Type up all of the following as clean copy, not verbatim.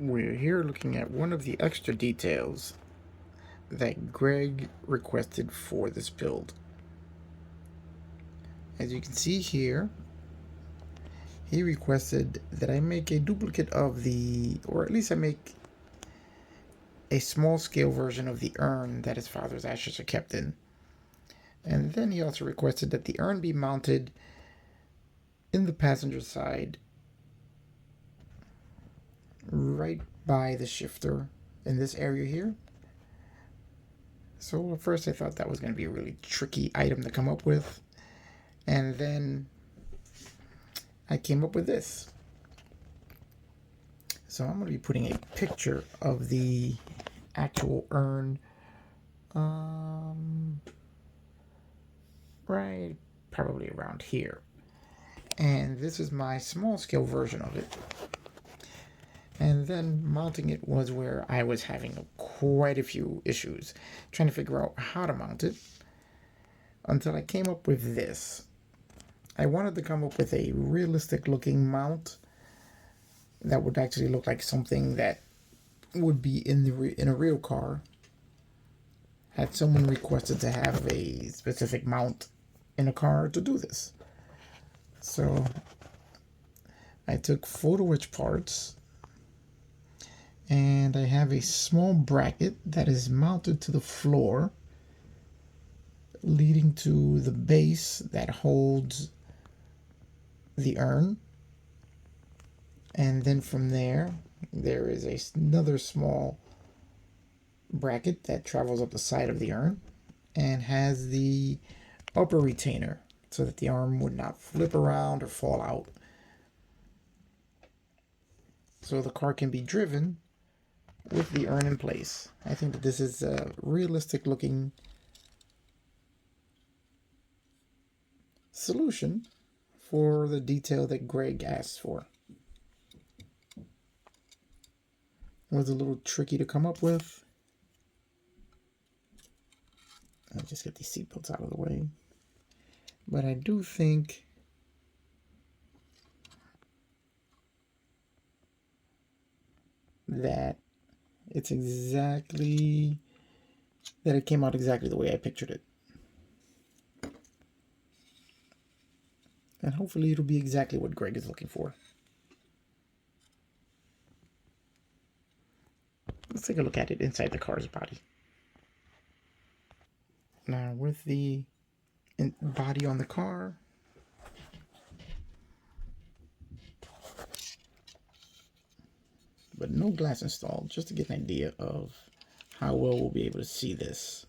We're here looking at one of the extra details that Greg requested for this build. As you can see here, he requested that I make a duplicate of or at least I make a small scale version of the urn that his father's ashes are kept in. And then he also requested that the urn be mounted in the passenger side, right by the shifter in this area here. So at first I thought that was going to be a really tricky item to come up with. And then I came up with this. So I'm going to be putting a picture of the actual urn right probably around here. And this is my small scale version of it. And then mounting it was where I was having quite a few issues trying to figure out how to mount it, until I came up with this. I wanted to come up with a realistic looking mount that would actually look like something that would be in a real car. Had someone requested to have a specific mount in a car to do this. So I took photo etch parts, and I have a small bracket that is mounted to the floor, leading to the base that holds the urn. And then from there is another small bracket that travels up the side of the urn and has the upper retainer so that the arm would not flip around or fall out. So the car can be driven with the urn in place. I think that this is a realistic looking solution for the detail that Greg asked for. It was a little tricky to come up with. I'll just get these seatbelts out of the way. But I do think that it came out exactly the way I pictured it. And hopefully it'll be exactly what Greg is looking for. Let's take a look at it inside the car's body. Now with the body on the car, but no glass installed, just to get an idea of how well we'll be able to see this.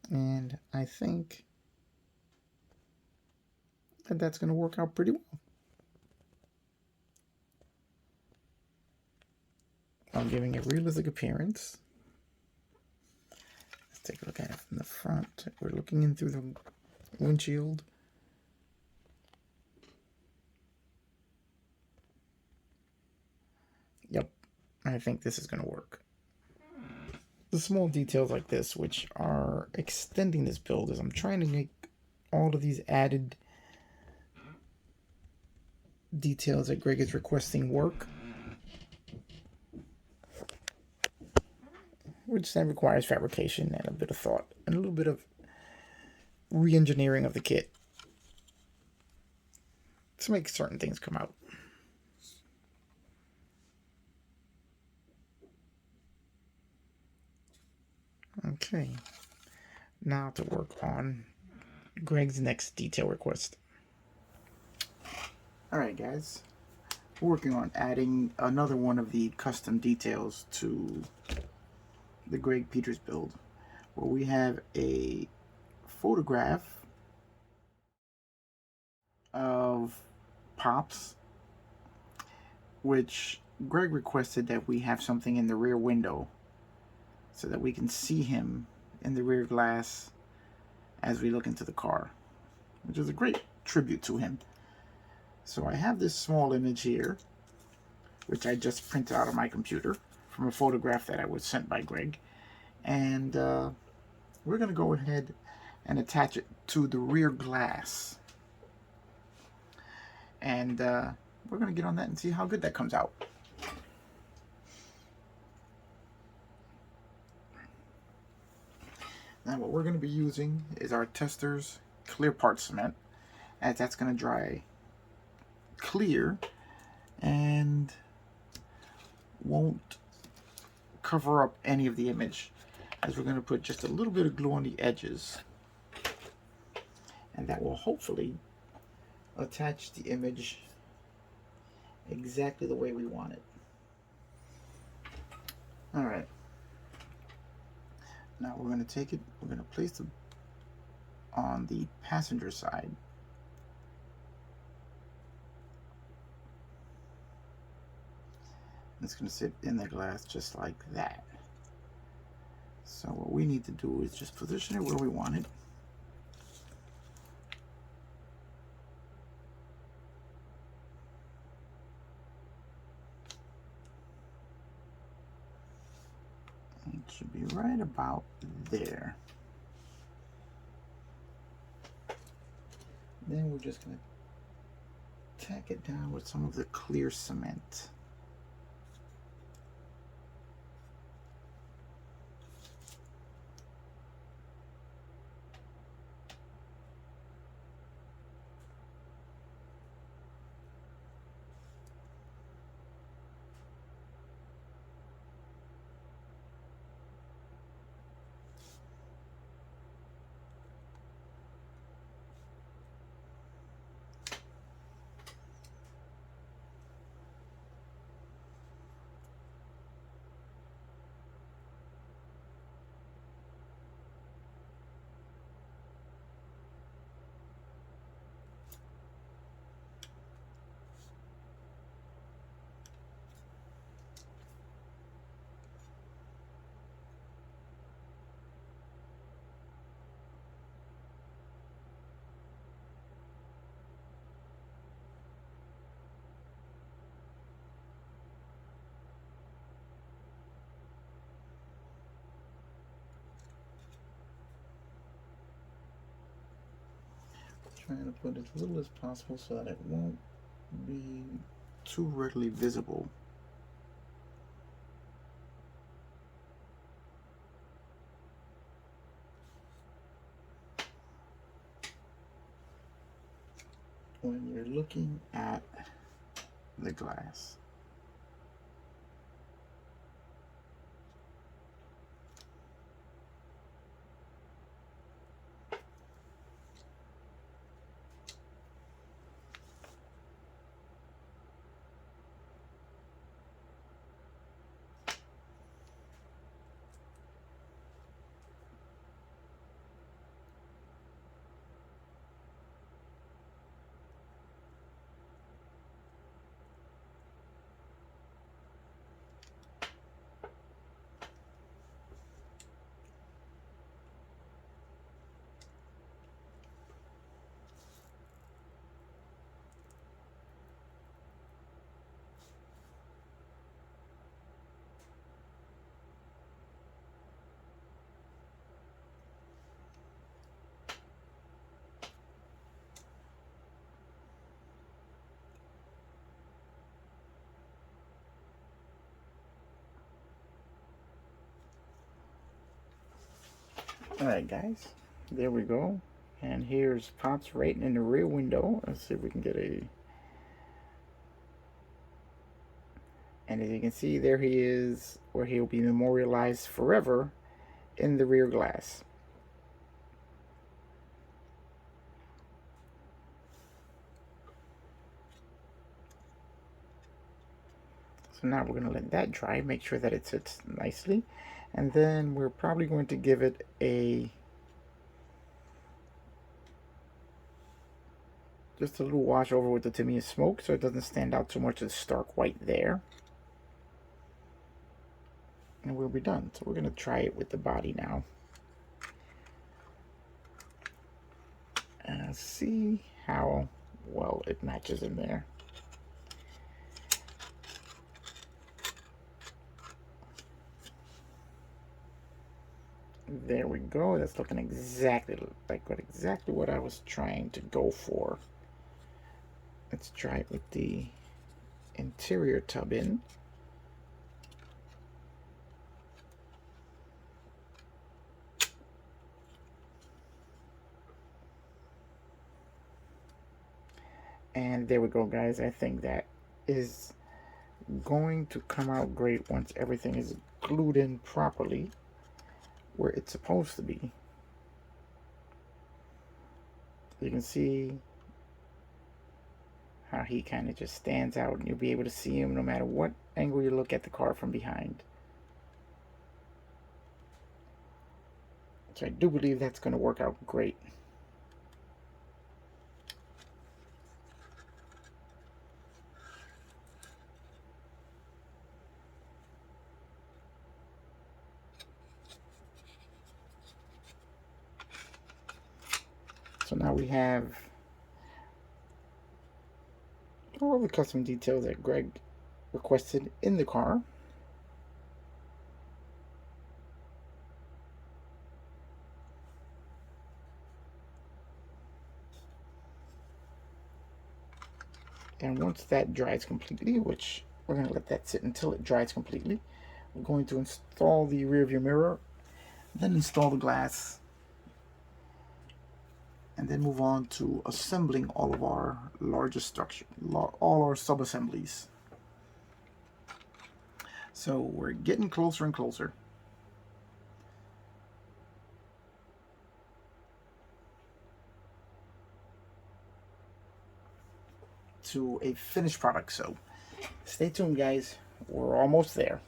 And I think that that's going to work out pretty well. I'm giving a realistic appearance. Let's take a look at it from the front. We're looking in through the windshield. Yep, I think this is going to work. The small details like this, which are extending this build, is I'm trying to make all of these added details that Greg is requesting work, which then requires fabrication and a bit of thought and a little bit of re-engineering of the kit to make certain things come out. Okay, now to work on Greg's next detail request. Alright guys, we're working on adding another one of the custom details to the Greg Peters build, where we have a photograph of Pops, which Greg requested that we have something in the rear window so that we can see him in the rear glass as we look into the car, which is a great tribute to him. So I have this small image here, which I just printed out of my computer from a photograph that I was sent by Greg. And we're going to go ahead and attach it to the rear glass. And we're going to get on that and see how good that comes out. Now what we're going to be using is our tester's clear part cement, as that's going to dry clear and won't cover up any of the image, as we're going to put just a little bit of glue on the edges, and that will hopefully attach the image exactly the way we want it. Alright, now we're going to take it, we're going to place it on the passenger side. It's going to sit in the glass just like that. So what we need to do is just position it where we want it. It should be right about there. Then we're just going to tack it down with some of the clear cement. Trying to put as little as possible so that it won't be too readily visible. When you're looking at the glass. Alright guys, there we go. And here's Pops right in the rear window. Let's see if we can get a... And as you can see, there he is, where he'll be memorialized forever in the rear glass. So now we're going to let that dry, make sure that it sits nicely. And then we're probably going to give it just a little wash over with the Tamiya smoke so it doesn't stand out so much as stark white there. And we'll be done. So we're going to try it with the body now. And see how well it matches in there. There we go. That's looking exactly like what I was trying to go for. Let's try it with the interior tub in. And there we go, guys. I think that is going to come out great once everything is glued in properly where it's supposed to be. You can see how he kind of just stands out, and you'll be able to see him no matter what angle you look at the car from behind. So I do believe that's going to work out great. So now we have all the custom details that Greg requested in the car. And once that dries completely, which we're going to let that sit until it dries completely, we're going to install the rear view mirror, then install the glass, and then move on to assembling all of our larger structure, all our sub-assemblies. So we're getting closer and closer to a finished product. So stay tuned, guys. We're almost there.